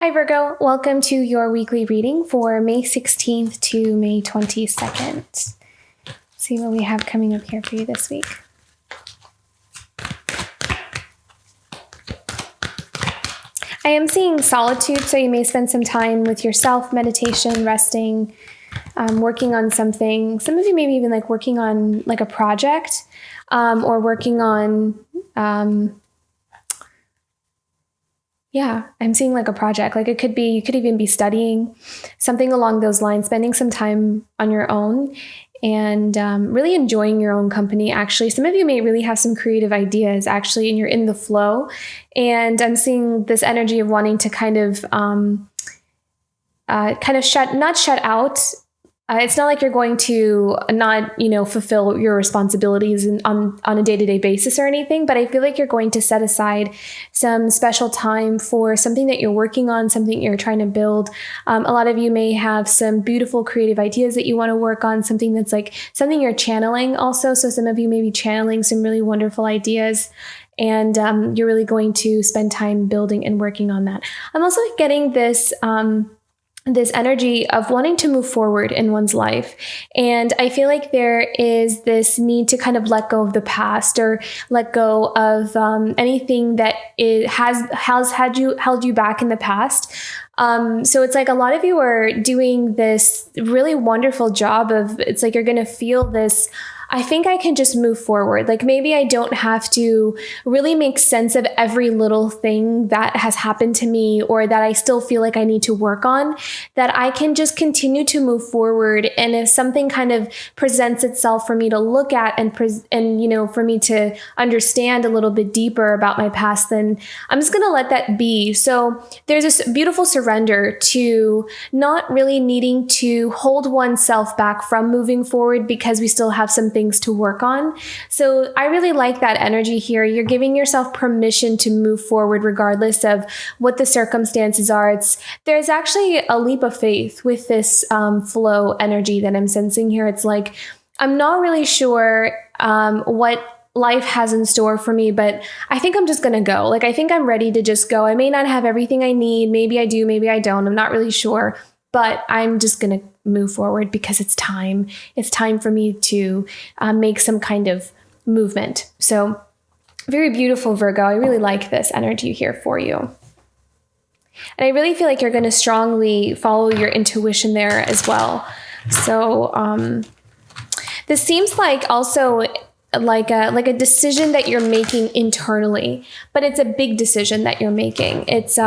Hi Virgo, welcome to your weekly reading for May 16th to May 22nd. Let's see what we have coming up here for you this week. I am seeing solitude, so you may spend some time with yourself, meditation, resting, working on something. Some of you maybe even working on a project or working on I'm seeing a project. It could be, you could even be studying something along those lines, spending some time on your own and really enjoying your own company. Actually, some of you may really have some creative ideas actually, and you're in the flow. And I'm seeing this energy of wanting to not shut out. It's not like you're going to not, fulfill your responsibilities on a day-to-day basis or anything, but I feel like you're going to set aside some special time for something that you're working on, something you're trying to build. A lot of you may have some beautiful creative ideas that you want to work on, something that's something you're channeling also. So some of you may be channeling some really wonderful ideas. And you're really going to spend time building and working on that. I'm also getting this energy of wanting to move forward in one's life. And I feel like there is this need to kind of let go of the past or let go of anything that has held you back in the past. So it's a lot of you are doing this really wonderful job of, it's you're going to feel this, I think I can just move forward. Maybe I don't have to really make sense of every little thing that has happened to me or that I still feel like I need to work on, that I can just continue to move forward. And if something kind of presents itself for me to look at and for me to understand a little bit deeper about my past, then I'm just going to let that be. So there's this beautiful surrender to not really needing to hold oneself back from moving forward because we still have some things to work on. So I really like that energy here. You're giving yourself permission to move forward regardless of what the circumstances are. There's actually a leap of faith with this flow energy that I'm sensing here. It's I'm not really sure what life has in store for me, but I think I'm just going to go. I think I'm ready to just go. I may not have everything I need. Maybe I do, maybe I don't. I'm not really sure. But I'm just going to move forward because it's time. It's time for me to make some kind of movement. So very beautiful, Virgo. I really like this energy here for you. And I really feel like you're going to strongly follow your intuition there as well. So this seems also like a decision that you're making internally, but it's a big decision that you're making. It's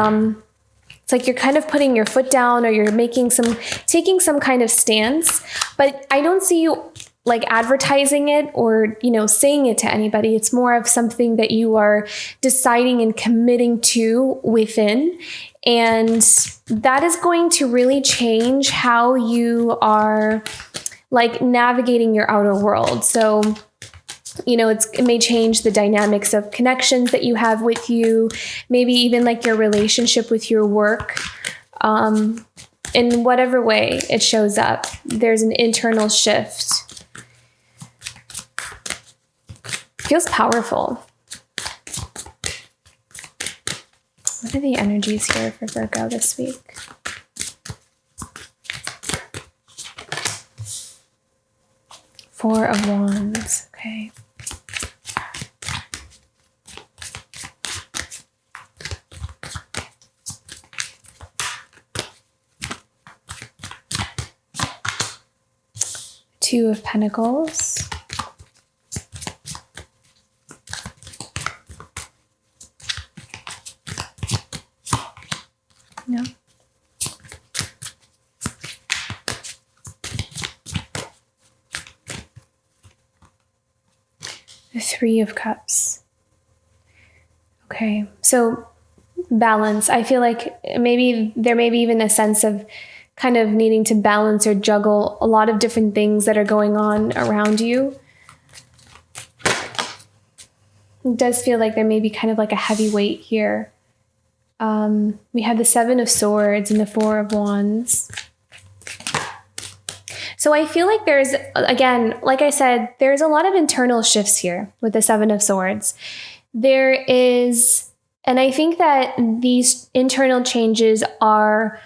you're kind of putting your foot down or you're taking some kind of stance, but I don't see you advertising it or, saying it to anybody. It's more of something that you are deciding and committing to within. And that is going to really change how you are navigating your outer world. So it may change the dynamics of connections that you have with you, maybe even your relationship with your work. In whatever way it shows up, there's an internal shift. Feels powerful. What are the energies here for Virgo this week? Four of Wands. Okay. Two of Pentacles. No. The Three of Cups. Okay, so balance. I feel like maybe there may be even a sense of kind of needing to balance or juggle a lot of different things that are going on around you. It does feel like there may be kind of a heavy weight here. We have the Seven of Swords and the Four of Wands. So I feel like there's, again, like I said, there's a lot of internal shifts here with the Seven of Swords. There is And I think that these internal changes are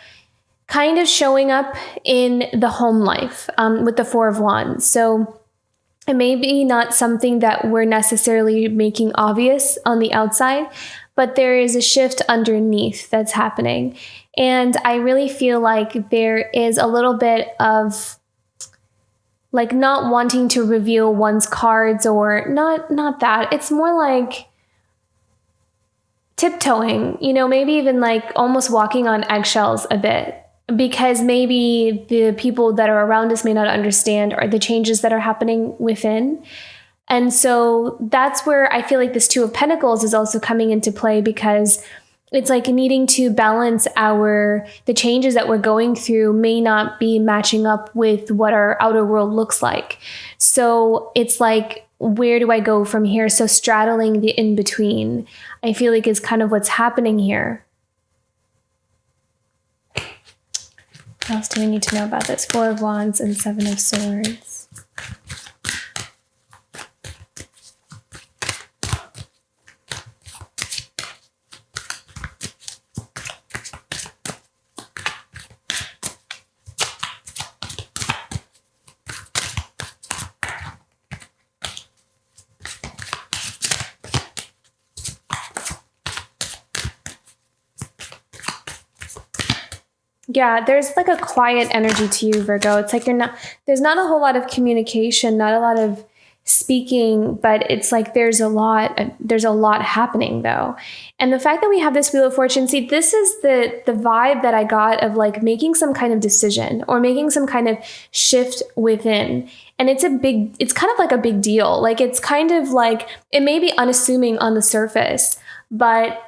kind of showing up in the home life with the Four of Wands. So it may be not something that we're necessarily making obvious on the outside, but there is a shift underneath that's happening. And I really feel like there is a little bit of like not wanting to reveal one's cards, or not that. It's more like tiptoeing, maybe even like almost walking on eggshells a bit, because maybe the people that are around us may not understand or the changes that are happening within. And so that's where I feel like this Two of Pentacles is also coming into play, because it's like needing to balance the changes that we're going through may not be matching up with what our outer world looks like. So it's like, where do I go from here? So straddling the in-between, I feel like is kind of what's happening here. What else do we need to know about this? Four of Wands and Seven of Swords. Yeah, there's like a quiet energy to you, Virgo. It's like there's not a whole lot of communication, not a lot of speaking, but it's like there's a lot happening though. And the fact that we have this Wheel of Fortune, see, this is the vibe that I got of like making some kind of decision or making some kind of shift within. And it's kind of like a big deal. Like it's kind of like, it may be unassuming on the surface, but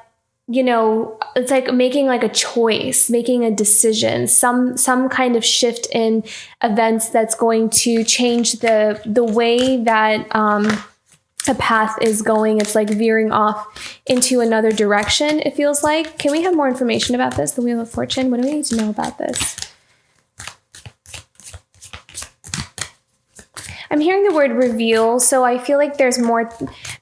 it's like making like a choice, making a decision, some kind of shift in events that's going to change the way that a path is going. It's like veering off into another direction, it feels like. Can we have more information about this, the Wheel of Fortune? What do we need to know about this? I'm hearing the word reveal, so I feel like there's more.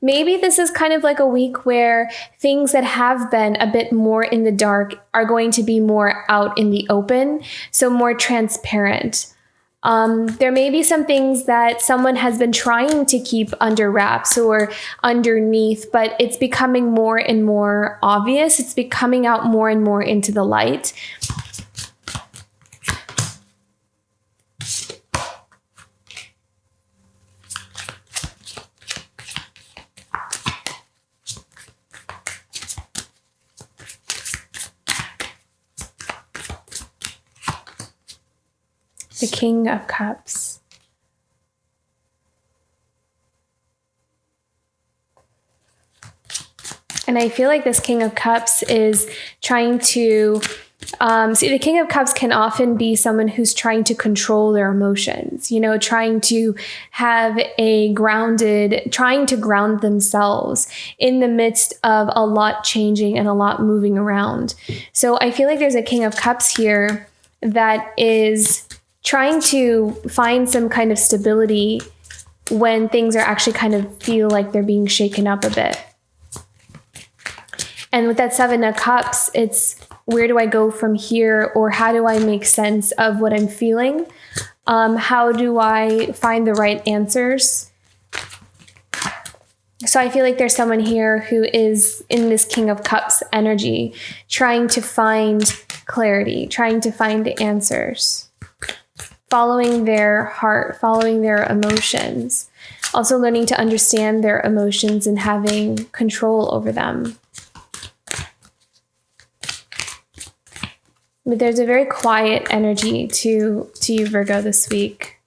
Maybe this is kind of like a week where things that have been a bit more in the dark are going to be more out in the open, so more transparent. There may be some things that someone has been trying to keep under wraps or underneath, but it's becoming more and more obvious. It's becoming out more and more into the light. The King of Cups. And I feel like this King of Cups is trying to, see, the King of Cups can often be someone who's trying to control their emotions, trying to trying to ground themselves in the midst of a lot changing and a lot moving around. So I feel like there's a King of Cups here that is trying to find some kind of stability when things are actually kind of feel like they're being shaken up a bit. And with that Seven of Cups, it's where do I go from here, or how do I make sense of what I'm feeling? How do I find the right answers? So I feel like there's someone here who is in this King of Cups energy, trying to find clarity, trying to find the answers, following their heart, following their emotions, also learning to understand their emotions and having control over them. But there's a very quiet energy to you, Virgo, this week.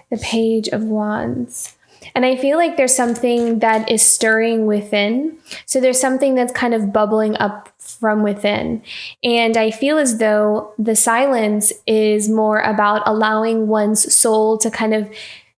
The Page of Wands. And I feel like there's something that is stirring within. So there's something that's kind of bubbling up from within. And I feel as though the silence is more about allowing one's soul to kind of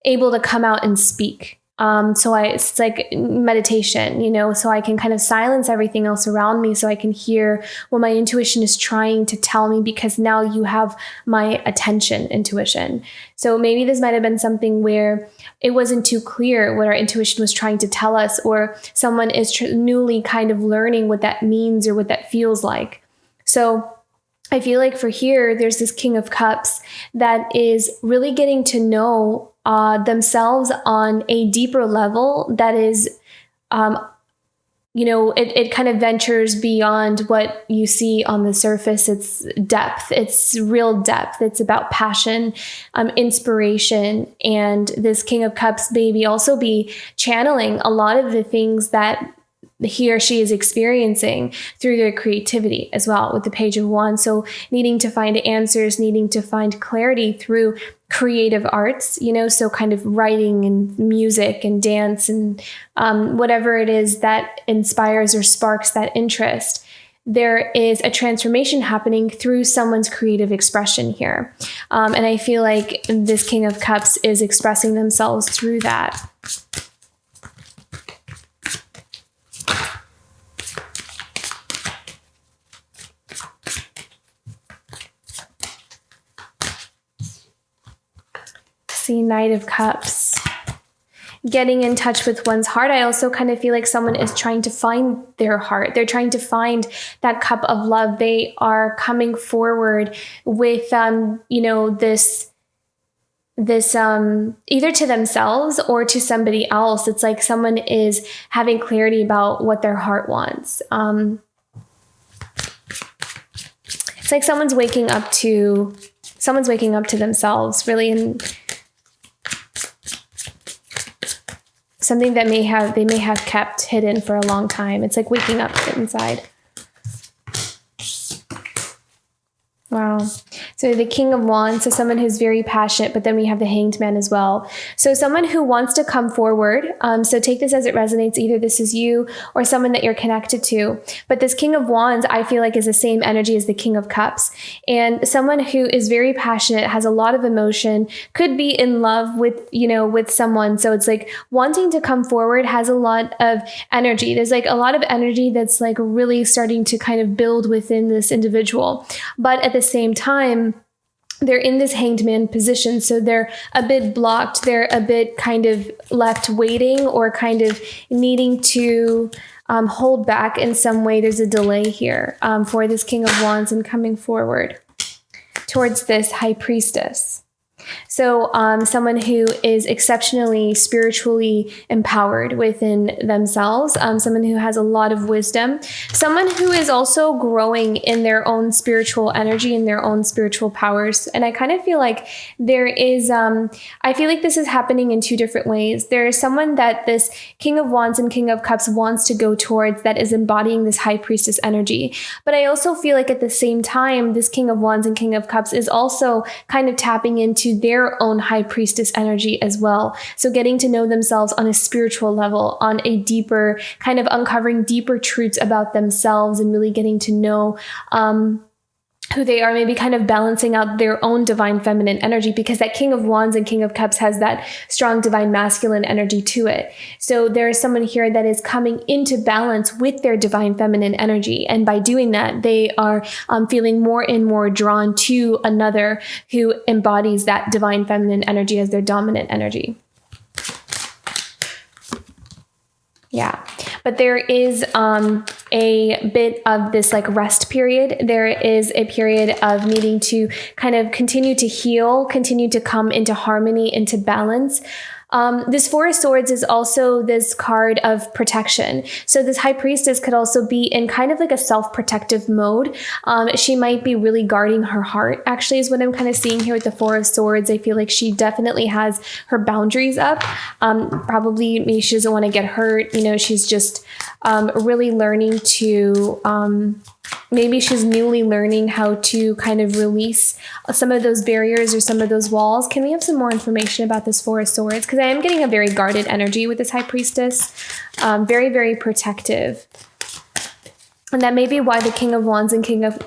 able to come out and speak. It's like meditation, so I can kind of silence everything else around me so I can hear what my intuition is trying to tell me, because now you have my attention, intuition. So maybe this might have been something where it wasn't too clear what our intuition was trying to tell us, or someone is newly kind of learning what that means or what that feels like. So I feel like for here, there's this King of Cups that is really getting to know themselves on a deeper level that is, it kind of ventures beyond what you see on the surface. It's depth. It's real depth. It's about passion, inspiration. And this King of Cups maybe also be channeling a lot of the things that he or she is experiencing through their creativity as well, with the Page of Wands. So needing to find answers, needing to find clarity through creative arts, so kind of writing and music and dance and whatever it is that inspires or sparks that interest. There is a transformation happening through someone's creative expression here. And I feel like this King of Cups is expressing themselves through that. See, Knight of Cups. Getting in touch with one's heart. I also kind of feel like someone is trying to find their heart. They're trying to find that cup of love. They are coming forward with, this either to themselves or to somebody else. It's like someone is having clarity about what their heart wants. It's like someone's waking up to themselves, really, and something that they may have kept hidden for a long time. It's like waking up inside. Wow. So the King of Wands, so someone who's very passionate, but then we have the Hanged Man as well. So someone who wants to come forward. So take this as it resonates. Either this is you or someone that you're connected to. But this King of Wands, I feel like, is the same energy as the King of Cups. And someone who is very passionate, has a lot of emotion, could be in love with, with someone. So it's like wanting to come forward, has a lot of energy. There's like a lot of energy that's like really starting to kind of build within this individual. But at the same time, they're in this Hanged Man position. So they're a bit blocked. They're a bit kind of left waiting, or kind of needing to hold back in some way. There's a delay here for this King of Wands and coming forward towards this High Priestess. So someone who is exceptionally spiritually empowered within themselves, someone who has a lot of wisdom, someone who is also growing in their own spiritual energy and their own spiritual powers. And I kind of feel like there is, I feel like this is happening in two different ways. There is someone that this King of Wands and King of Cups wants to go towards, that is embodying this High Priestess energy. But I also feel like at the same time, this King of Wands and King of Cups is also kind of tapping into their own High Priestess energy as well. So getting to know themselves on a spiritual level, on a deeper, kind of uncovering deeper truths about themselves, and really getting to know who they are, maybe kind of balancing out their own divine feminine energy, because that King of Wands and King of Cups has that strong divine masculine energy to it. So there is someone here that is coming into balance with their divine feminine energy. And by doing that, they are feeling more and more drawn to another who embodies that divine feminine energy as their dominant energy. Yeah. But there is a bit of this like rest period. There is a period of needing to kind of continue to heal, continue to come into harmony, into balance. This Four of Swords is also this card of protection. So this High Priestess could also be in kind of like a self-protective mode. She might be really guarding her heart, actually, is what I'm kind of seeing here with the Four of Swords. I feel like she definitely has her boundaries up. Probably maybe she doesn't want to get hurt. She's just really learning to... maybe she's newly learning how to kind of release some of those barriers or some of those walls. Can we have some more information about this Four of Swords? Because I am getting a very guarded energy with this High Priestess. Very, very protective. And that may be why the King of Wands and King of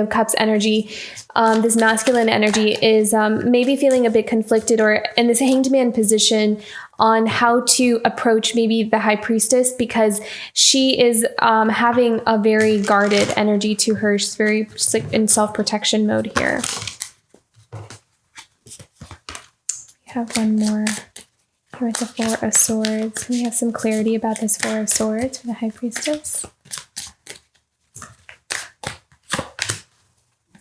Cups energy, this masculine energy, is maybe feeling a bit conflicted, or in this Hanged Man position, on how to approach maybe the high priestess, because she is having a very guarded energy to her. She's like in self-protection mode here. We have one more here with the Four of Swords. Can we have some clarity about this Four of Swords for the high priestess?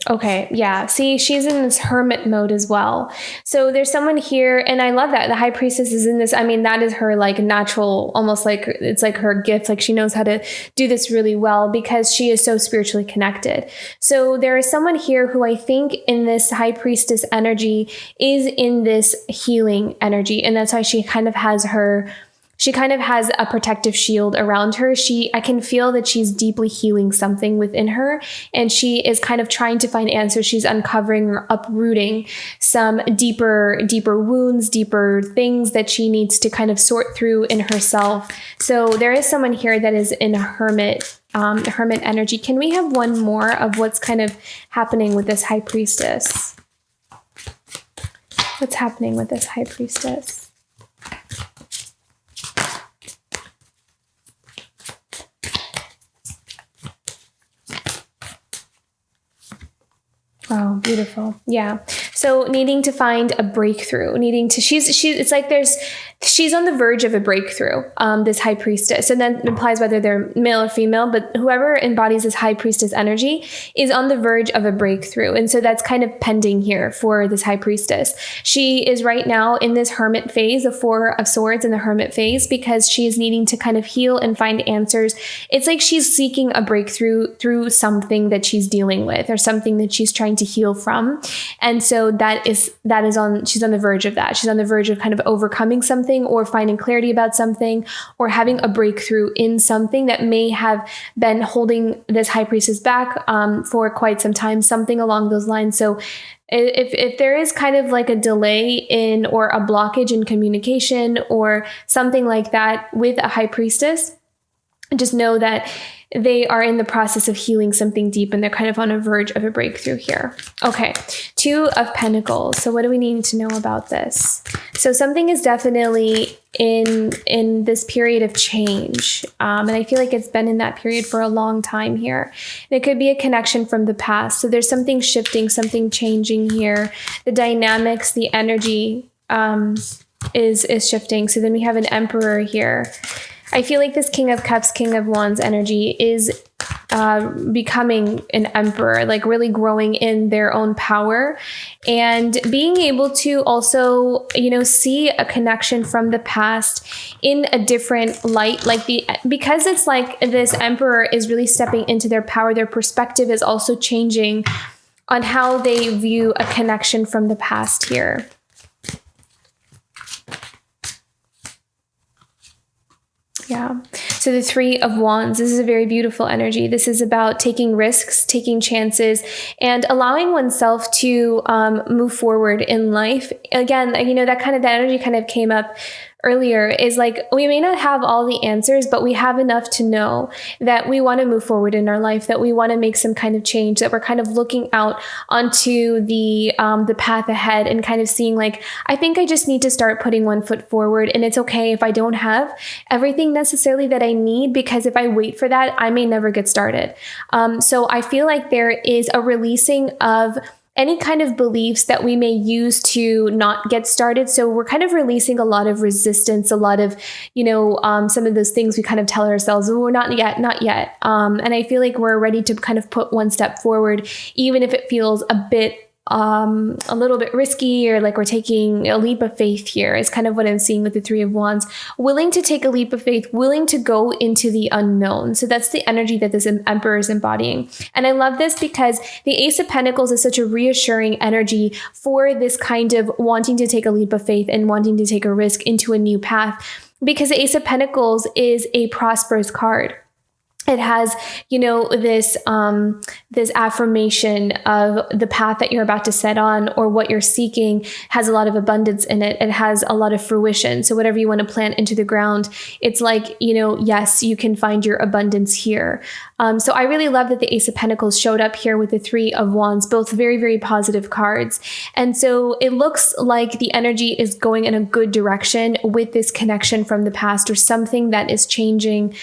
Okay, yeah. See, she's in this hermit mode as well. So there's someone here, and I love that. The high priestess is in this. I mean, that is her like natural, almost like it's like her gift. Like she knows how to do this really well because she is so spiritually connected. So there is someone here who I think in this high priestess energy is in this healing energy. And that's why she kind of has a protective shield around her. I can feel that she's deeply healing something within her, and she is kind of trying to find answers. She's uncovering or uprooting some deeper wounds, deeper things that she needs to kind of sort through in herself. So there is someone here that is in a hermit energy. Can we have one more of what's kind of happening with this high priestess? What's happening with this high priestess? Oh, beautiful. Yeah. So needing to find a breakthrough, it's like she's on the verge of a breakthrough, this high priestess. And that implies whether they're male or female, but whoever embodies this high priestess energy is on the verge of a breakthrough. And so that's kind of pending here for this high priestess. She is right now in this hermit phase, the Four of Swords in the hermit phase, because she is needing to kind of heal and find answers. It's like she's seeking a breakthrough through something that she's dealing with or something that she's trying to heal from. And so she's on the verge of that. She's on the verge of kind of overcoming something or finding clarity about something or having a breakthrough in something that may have been holding this high priestess back for quite some time, something along those lines. So if there is kind of like a delay in or a blockage in communication or something like that with a high priestess, just know that they are in the process of healing something deep and they're kind of on a verge of a breakthrough here. Okay, Two of Pentacles. So what do we need to know about this? So something is definitely in this period of change. And I feel like it's been in that period for a long time here. And it could be a connection from the past. So there's something shifting, something changing here. The dynamics, the energy is shifting. So then we have an Emperor here. I feel like this King of Cups, King of Wands energy is becoming an emperor, like really growing in their own power and being able to also, see a connection from the past in a different light, because it's like this emperor is really stepping into their power. Their perspective is also changing on how they view a connection from the past here. Yeah. So the Three of Wands, this is a very beautiful energy. This is about taking risks, taking chances, and allowing oneself to move forward in life. Again, that energy kind of came up earlier, is like, we may not have all the answers, but we have enough to know that we want to move forward in our life, that we want to make some kind of change, that we're kind of looking out onto the path ahead and kind of seeing like, I think I just need to start putting one foot forward. And it's okay if I don't have everything necessarily that I need, because if I wait for that, I may never get started. So I feel like there is a releasing of any kind of beliefs that we may use to not get started. So we're kind of releasing a lot of resistance, a lot of, some of those things we kind of tell ourselves, oh, we're not yet. And I feel like we're ready to kind of put one step forward, even if it feels a little bit risky, or like we're taking a leap of faith here is kind of what I'm seeing with the Three of Wands. Willing to take a leap of faith, willing to go into the unknown. So that's the energy that this Emperor is embodying. And I love this because the Ace of Pentacles is such a reassuring energy for this kind of wanting to take a leap of faith and wanting to take a risk into a new path, because the Ace of Pentacles is a prosperous card. It has, this affirmation of the path that you're about to set on, or what you're seeking has a lot of abundance in it. It has a lot of fruition. So whatever you want to plant into the ground, it's like, yes, you can find your abundance here. So I really love that the Ace of Pentacles showed up here with the Three of Wands, both very, very positive cards. And so it looks like the energy is going in a good direction with this connection from the past, or something that is changing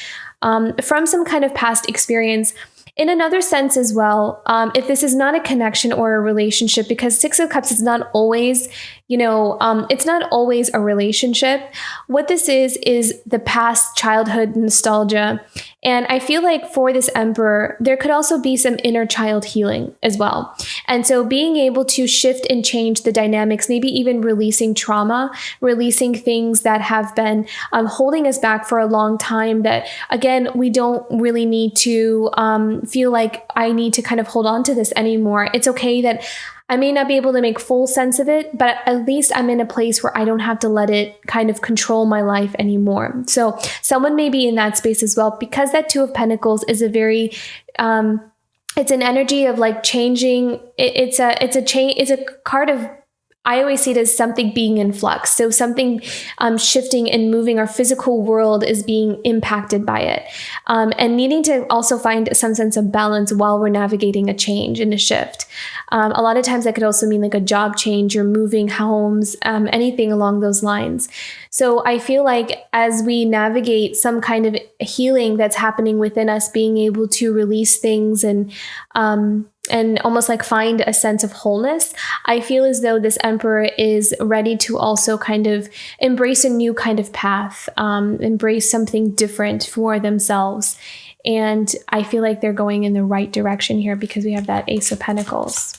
from some kind of past experience. In another sense as well, if this is not a connection or a relationship, because Six of Cups is not always, it's not always a relationship. What this is the past childhood nostalgia. And I feel like for this Emperor, there could also be some inner child healing as well. And so being able to shift and change the dynamics, maybe even releasing trauma, releasing things that have been holding us back for a long time, that, again, we don't really need to feel like I need to kind of hold on to this anymore. It's okay that I may not be able to make full sense of it, but at least I'm in a place where I don't have to let it kind of control my life anymore. So someone may be in that space as well, because that Two of Pentacles is a very, it's an energy of like changing. It's a card of, I always see it as something being in flux. So something shifting and moving. Our physical world is being impacted by it. And needing to also find some sense of balance while we're navigating a change and a shift. A lot of times that could also mean like a job change, you're moving homes, anything along those lines. So I feel like as we navigate some kind of healing that's happening within us, being able to release things and almost like find a sense of wholeness, I feel as though this Emperor is ready to also kind of embrace a new kind of path, embrace something different for themselves. And I feel like they're going in the right direction here, because we have that Ace of Pentacles.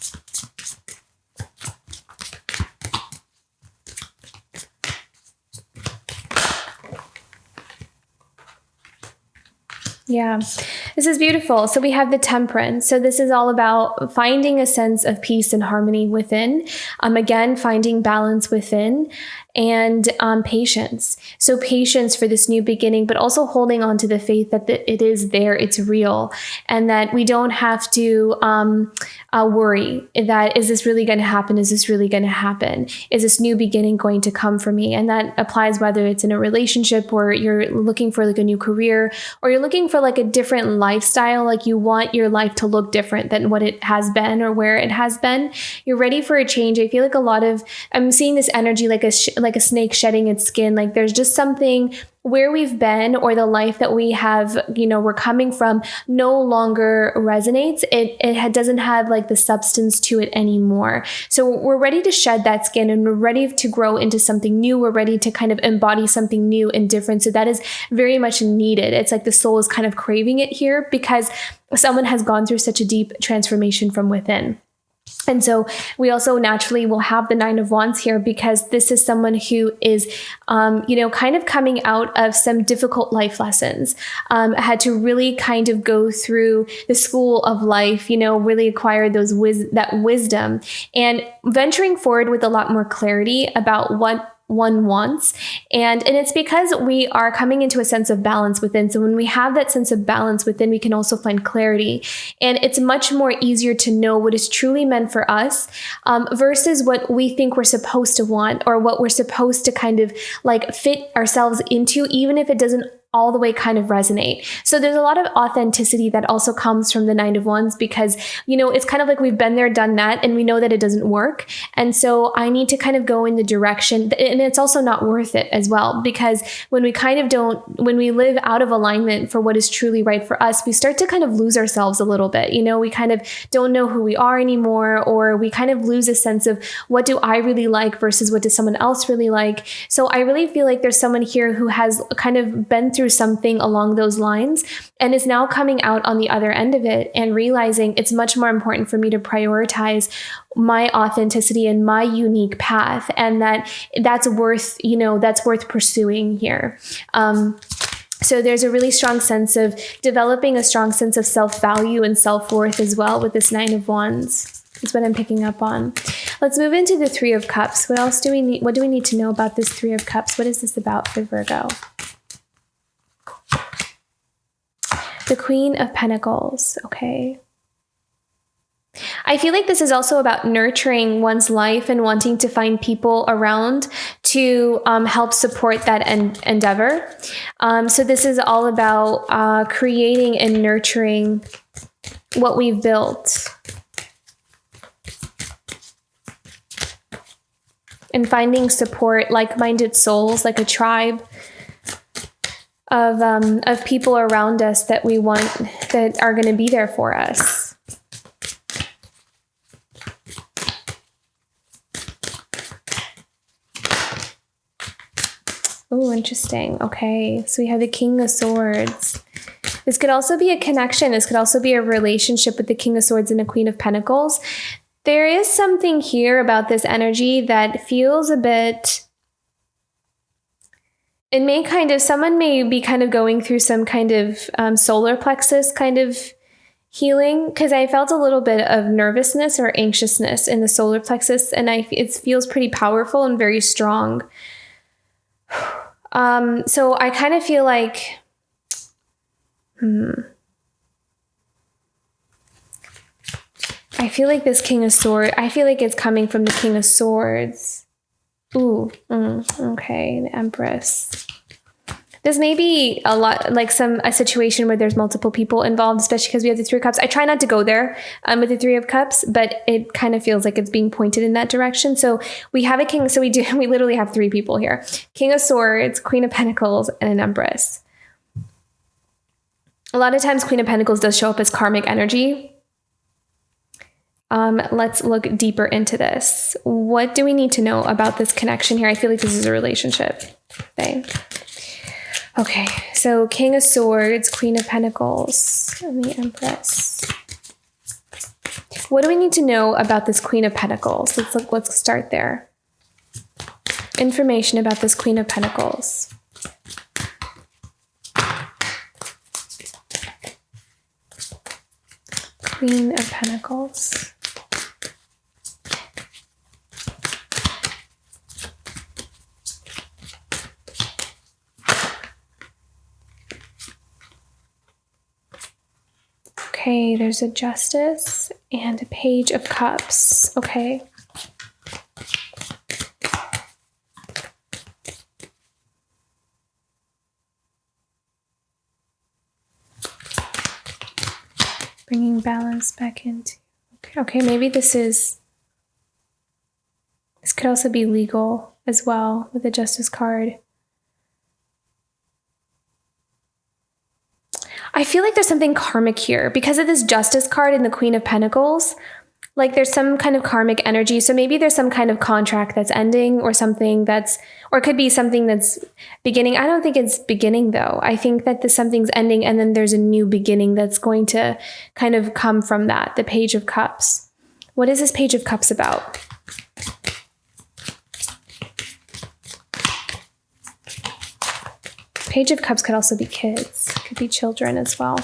Yeah, this is beautiful. So we have the Temperance. So this is all about finding a sense of peace and harmony within. Again, finding balance within, and patience. So patience for this new beginning, but also holding on to the faith that it is there, it's real, and that we don't have to worry that, is this really going to happen? Is this really going to happen? Is this new beginning going to come for me? And that applies whether it's in a relationship, or you're looking for like a new career, or you're looking for like a different lifestyle, like you want your life to look different than what it has been or where it has been. You're ready for a change. I feel like I'm seeing this energy like a snake shedding its skin. Like there's just something where we've been, or the life that we have, we're coming from, no longer resonates. It doesn't have like the substance to it anymore. So we're ready to shed that skin, and we're ready to grow into something new. We're ready to kind of embody something new and different. So that is very much needed. It's like the soul is kind of craving it here, because someone has gone through such a deep transformation from within. And so we also naturally will have the Nine of Wands here, because this is someone who is, kind of coming out of some difficult life lessons, had to really kind of go through the school of life, really acquire that wisdom, and venturing forward with a lot more clarity about what one wants. And it's because we are coming into a sense of balance within. So when we have that sense of balance within, we can also find clarity. And it's much more easier to know what is truly meant for us, versus what we think we're supposed to want, or what we're supposed to kind of like fit ourselves into, even if it doesn't all the way kind of resonate. So there's a lot of authenticity that also comes from the Nine of Wands, because, it's kind of like we've been there, done that, and we know that it doesn't work. And so I need to kind of go in the direction, and it's also not worth it as well, because when we live out of alignment for what is truly right for us, we start to kind of lose ourselves a little bit. We kind of don't know who we are anymore, or we kind of lose a sense of what do I really like versus what does someone else really like. So I really feel like there's someone here who has kind of been through something along those lines, and is now coming out on the other end of it and realizing it's much more important for me to prioritize my authenticity and my unique path, and that's worth pursuing here. So there's a really strong sense of developing a strong sense of self-value and self-worth as well with this Nine of Wands. Is what I'm picking up on. Let's move into the Three of Cups. What else do we need? What do we need to know about this Three of Cups? What is this about for Virgo? The Queen of Pentacles. Okay. I feel like this is also about nurturing one's life and wanting to find people around to help support that endeavor. So this is all about creating and nurturing what we've built and finding support, like-minded souls, like a tribe of people around us that we want, that are going to be there for us. Oh, interesting. Okay, so we have the King of Swords. This could also be a connection. This could also be a relationship with the King of Swords and the Queen of Pentacles. There is something here about this energy that feels a bit... It may kind of... Someone may be kind of going through some kind of solar plexus kind of healing, because I felt a little bit of nervousness or anxiousness in the solar plexus, and it feels pretty powerful and very strong. So I kind of feel like, I feel like this King of Swords, I feel like it's coming from the King of Swords. Ooh, okay, the Empress. This may be a lot like a situation where there's multiple people involved, especially because we have the Three of Cups. I try not to go there with the Three of Cups, but it kind of feels like it's being pointed in that direction. So we have a king. So we literally have three people here: King of Swords, Queen of Pentacles, and an Empress. A lot of times Queen of Pentacles does show up as karmic energy. Let's look deeper into this. What do we need to know about this connection here? I feel like this is a relationship thing. Okay, so King of Swords, Queen of Pentacles, and the Empress. What do we need to know about this Queen of Pentacles? Let's start there. Information about this Queen of Pentacles. Queen of Pentacles. Okay, there's a Justice and a Page of Cups. Okay. Bringing balance back into... Okay, maybe this could also be legal as well with the Justice card. I feel like there's something karmic here because of this Justice card and the Queen of Pentacles. Like there's some kind of karmic energy. So maybe there's some kind of contract that's ending or something or it could be something that's beginning. I don't think it's beginning though. I think that something's ending and then there's a new beginning that's going to kind of come from that. The Page of Cups. What is this Page of Cups about? Page of Cups could also be kids. Could be children as well.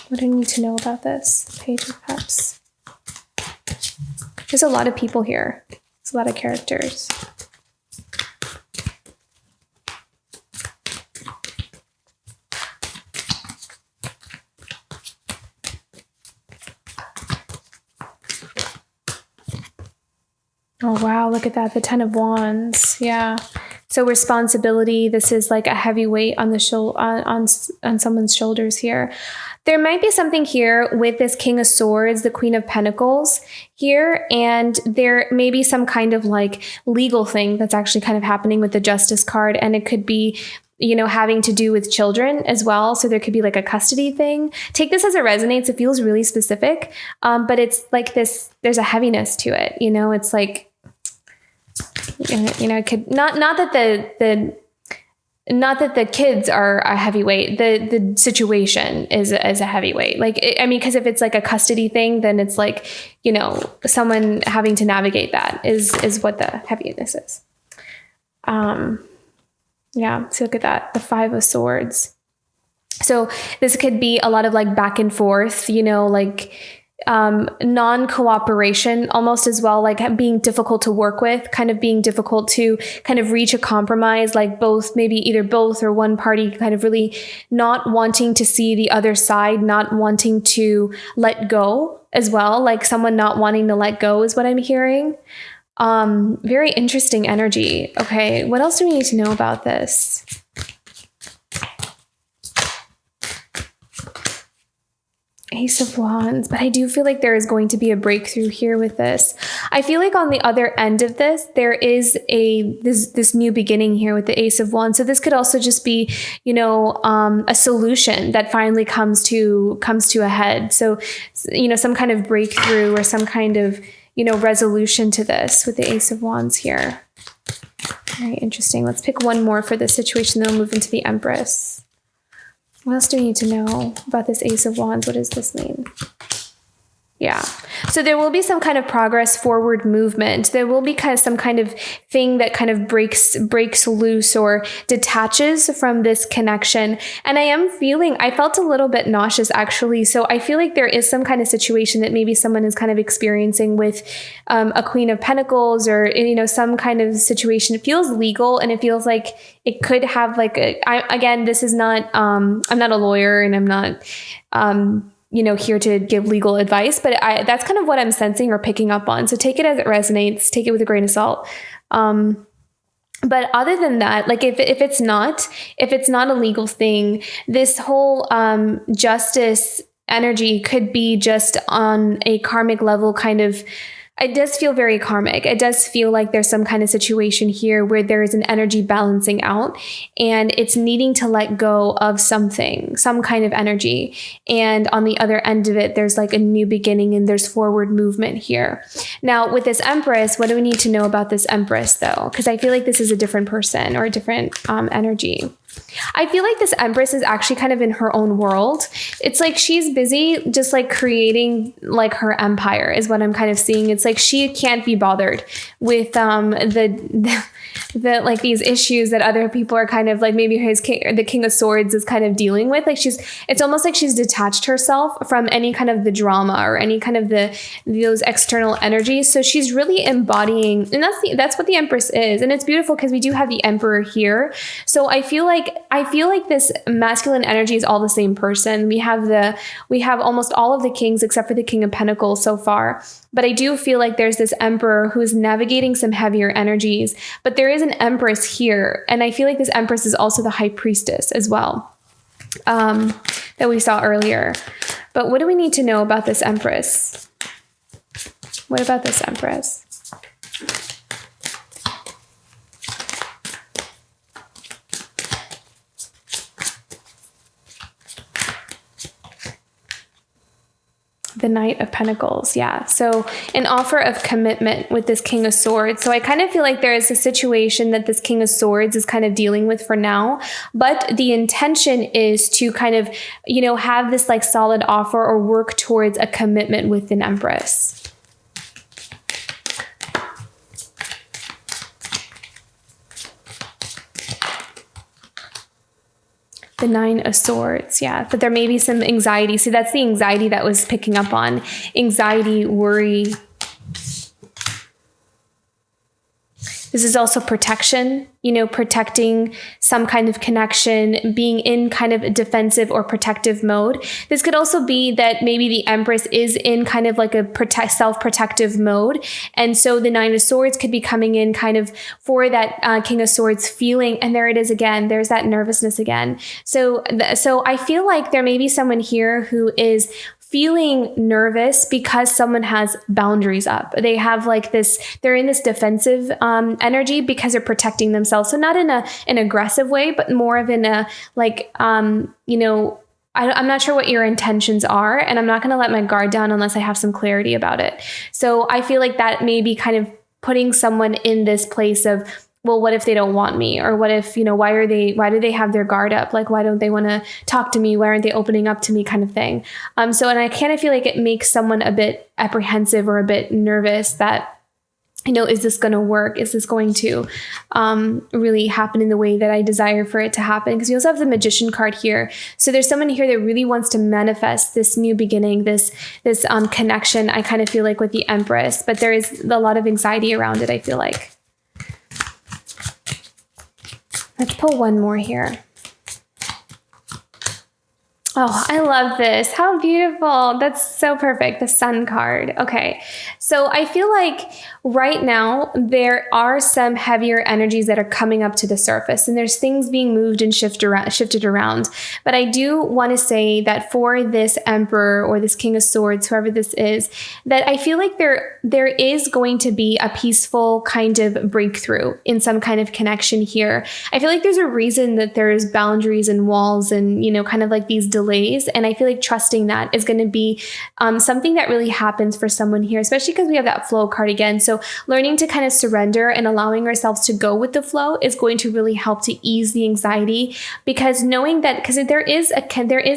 What do I need to know about this? Page of Cups. There's a lot of people here. There's a lot of characters. Oh, wow. Look at that. The Ten of Wands. Yeah. So responsibility, this is like a heavy weight on the on someone's shoulders here. There might be something here with this King of Swords, the Queen of Pentacles here, and there may be some kind of like legal thing that's actually kind of happening with the Justice card, and it could be, having to do with children as well. So there could be like a custody thing. Take this as it resonates. It feels really specific, but it's like this, there's a heaviness to it. It's like, it could not that the kids are a heavyweight. The situation is a heavyweight. Because if it's like a custody thing, then it's like, someone having to navigate that is what the heaviness is. Yeah. So look at that. The Five of Swords. So this could be a lot of like back and forth, non-cooperation almost as well, like being difficult to work with, kind of being difficult to kind of reach a compromise, like both, maybe either both or one party kind of really not wanting to see the other side, not wanting to let go as well, like someone not wanting to let go is what I'm hearing. Very interesting energy. Okay, what else do we need to know about this? Ace of Wands, but I do feel like there is going to be a breakthrough here with this. I feel like on the other end of this, there is this new beginning here with the Ace of Wands. So this could also just be, a solution that finally comes to a head. So, some kind of breakthrough or some kind of, resolution to this with the Ace of Wands here. Very interesting. Let's pick one more for this situation, then we'll move into the Empress. What else do we need to know about this Ace of Wands? What does this mean? Yeah. So there will be some kind of progress, forward movement. There will be kind of some kind of thing that kind of breaks loose or detaches from this connection. And I felt a little bit nauseous actually. So I feel like there is some kind of situation that maybe someone is kind of experiencing with a Queen of Pentacles or, some kind of situation. It feels legal and it feels like it could have like, this is not, I'm not a lawyer and I'm not, here to give legal advice, but that's kind of what I'm sensing or picking up on. So take it as it resonates, take it with a grain of salt. But other than that, like if it's not a legal thing, this whole justice energy could be just on a karmic level kind of. It does feel very karmic. It does feel like there's some kind of situation here where there is an energy balancing out and it's needing to let go of something, some kind of energy. And on the other end of it, there's like a new beginning and there's forward movement here. Now with this Empress, what do we need to know about this Empress though? Because I feel like this is a different person or a different energy. I feel like this Empress is actually kind of in her own world. It's like she's busy just like creating like her empire is what I'm kind of seeing. It's like she can't be bothered with the like these issues that other people are kind of like maybe the King of Swords is kind of dealing with. Like it's almost like she's detached herself from any kind of the drama or any kind of those external energies. So she's really embodying, and that's what the Empress is. And it's beautiful because we do have the Emperor here. So I feel like this masculine energy is all the same person. We have almost all of the kings except for the King of Pentacles so far. But I do feel like there's this Emperor who is navigating some heavier energies, but there is an Empress here. And I feel like this Empress is also the High Priestess as well, that we saw earlier. But what do we need to know about this Empress? What about this Empress? The Knight of Pentacles. Yeah. So an offer of commitment with this King of Swords. So I kind of feel like there is a situation that this King of Swords is kind of dealing with for now, but the intention is to kind of, have this like solid offer or work towards a commitment with an Empress. The Nine of Swords, yeah. But there may be some anxiety. See, that's the anxiety that was picking up on. Anxiety, worry. This is also protection, protecting some kind of connection, being in kind of a defensive or protective mode. This could also be that maybe the Empress is in kind of like a self-protective mode. And so the Nine of Swords could be coming in kind of for that King of Swords feeling. And there it is again. There's that nervousness again. So I feel like there may be someone here who is feeling nervous because someone has boundaries up. They have like this, they're in this defensive energy because they're protecting themselves. So not in an aggressive way, but more of in a like, I'm not sure what your intentions are, and I'm not going to let my guard down unless I have some clarity about it. So I feel like that may be kind of putting someone in this place of, well, what if they don't want me? Or what if, why do they have their guard up? Like, why don't they want to talk to me? Why aren't they opening up to me kind of thing? And I kind of feel like it makes someone a bit apprehensive or a bit nervous that is this going to work? Is this going to really happen in the way that I desire for it to happen? Because you also have the Magician card here. So there's someone here that really wants to manifest this new beginning, this connection, I kind of feel like, with the Empress, but there is a lot of anxiety around it, I feel like. Let's pull one more here. Oh, I love this. How beautiful. That's so perfect. The Sun card. Okay. So I feel like right now there are some heavier energies that are coming up to the surface, and there's things being moved and shifted around. But I do want to say that for this Emperor or this King of Swords, whoever this is, that I feel like there is going to be a peaceful kind of breakthrough in some kind of connection here. I feel like there's a reason that there's boundaries and walls and, kind of like these delays. And I feel like trusting that is going to be something that really happens for someone here, especially because we have that flow card again. So learning to kind of surrender and allowing ourselves to go with the flow is going to really help to ease the anxiety, because knowing that, because there is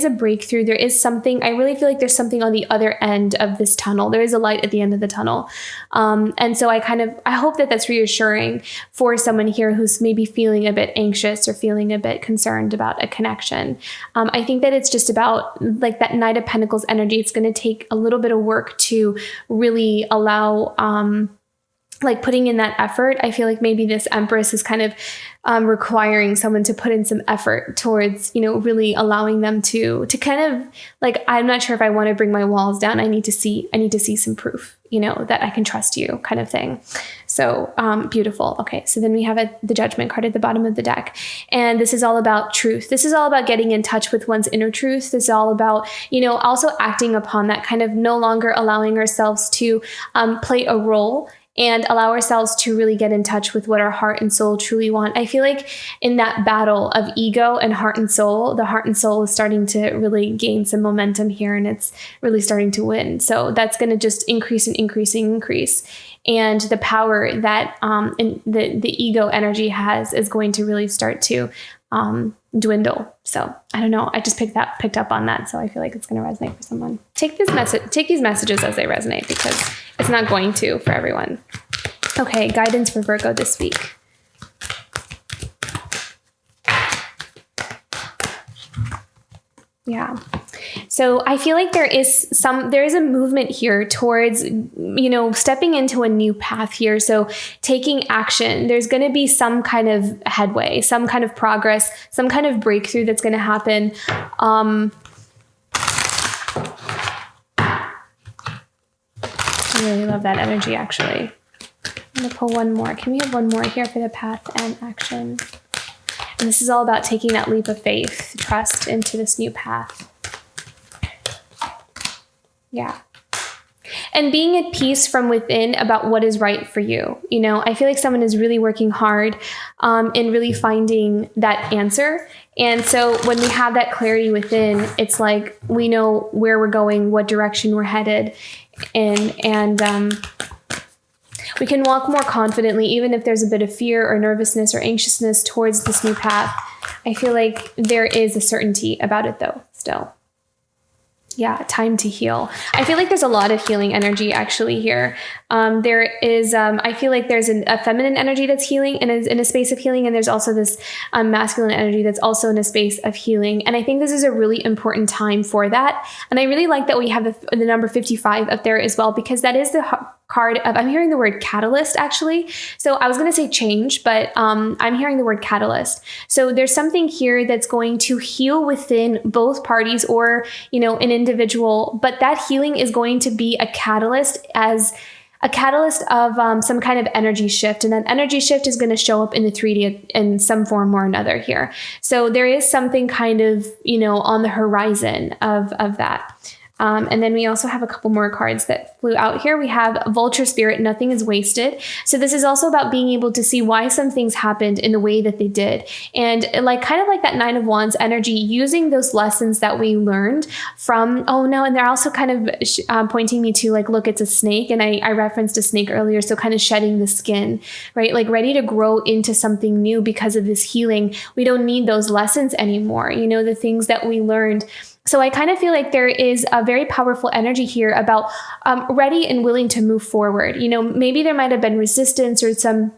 a breakthrough, there is something, I really feel like there's something on the other end of this tunnel. There is a light at the end of the tunnel. And so I hope that that's reassuring for someone here who's maybe feeling a bit anxious or feeling a bit concerned about a connection. I think that it's just about like that Knight of Pentacles energy. It's going to take a little bit of work to really allow, like putting in that effort. I feel like maybe this Empress is kind of requiring someone to put in some effort towards, really allowing them to kind of like, I'm not sure if I want to bring my walls down. I need to see some proof, that I can trust you, kind of thing. So beautiful. Okay. So then we have the Judgment card at the bottom of the deck. And this is all about truth. This is all about getting in touch with one's inner truth. This is all about, also acting upon that, kind of no longer allowing ourselves to play a role and allow ourselves to really get in touch with what our heart and soul truly want. I feel like in that battle of ego and heart and soul, the heart and soul is starting to really gain some momentum here, and it's really starting to win. So that's going to just increase. And the power that the ego energy has is going to really start to dwindle. So I don't know. I just picked up on that. So I feel like it's going to resonate for someone. Take these messages as they resonate, because it's not going to for everyone. Okay. Guidance for Virgo this week. Yeah. So I feel like there is a movement here towards, stepping into a new path here. So taking action, there's going to be some kind of headway, some kind of progress, some kind of breakthrough that's going to happen. I really love that energy, actually. I'm going to pull one more. Can we have one more here for the path and action? And this is all about taking that leap of faith, trust into this new path. Yeah. And being at peace from within about what is right for you. I feel like someone is really working hard in really finding that answer. And so when we have that clarity within, it's like we know where we're going, what direction we're headed, and we can walk more confidently, even if there's a bit of fear or nervousness or anxiousness towards this new path. I feel like there is a certainty about it, though, still. Yeah, time to heal. I feel like there's a lot of healing energy actually here. There is, I feel like there's a feminine energy that's healing and is in a space of healing. And there's also this masculine energy that's also in a space of healing. And I think this is a really important time for that. And I really like that we have the number 55 up there as well, because that is the card of, I'm hearing the word catalyst actually. So I was going to say change, but I'm hearing the word catalyst. So there's something here that's going to heal within both parties or, an individual, but that healing is going to be a catalyst of some kind of energy shift. And that energy shift is going to show up in the 3D in some form or another here. So there is something kind of, on the horizon of that. And then we also have a couple more cards that flew out here. We have Vulture Spirit, Nothing is Wasted. So this is also about being able to see why some things happened in the way that they did. And kind of like that Nine of Wands energy, using those lessons that we learned from, and they're also kind of pointing me to look, it's a snake. And I referenced a snake earlier. So kind of shedding the skin, right? Like ready to grow into something new because of this healing. We don't need those lessons anymore. The things that we learned. So I kind of feel like there is a very powerful energy here about ready and willing to move forward. Maybe there might have been resistance or some,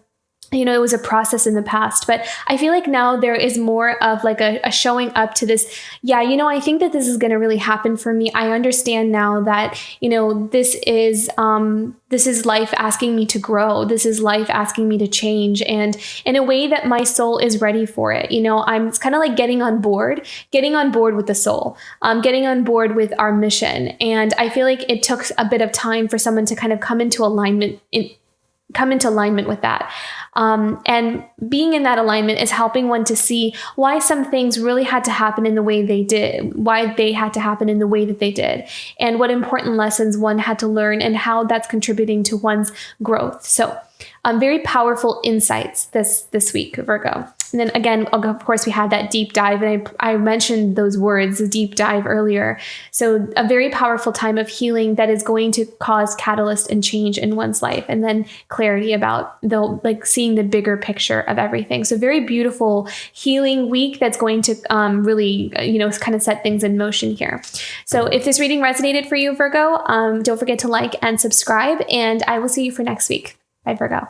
it was a process in the past, but I feel like now there is more of like a showing up to this. Yeah, I think that this is going to really happen for me. I understand now that, this is life asking me to grow. This is life asking me to change, and in a way that my soul is ready for it. It's kind of like getting on board with the soul, getting on board with our mission. And I feel like it took a bit of time for someone to kind of come into alignment with that. And being in that alignment is helping one to see why some things really had to happen in the way they did, why they had to happen in the way that they did, and what important lessons one had to learn and how that's contributing to one's growth. So very powerful insights this week, Virgo. And then again, of course, we had that deep dive, and I mentioned those words, deep dive, earlier. So a very powerful time of healing that is going to cause catalyst and change in one's life, and then clarity about seeing the bigger picture of everything. So very beautiful healing week that's going to really, kind of set things in motion here. So if this reading resonated for you, Virgo, don't forget to like and subscribe, and I will see you for next week. Bye, Virgo.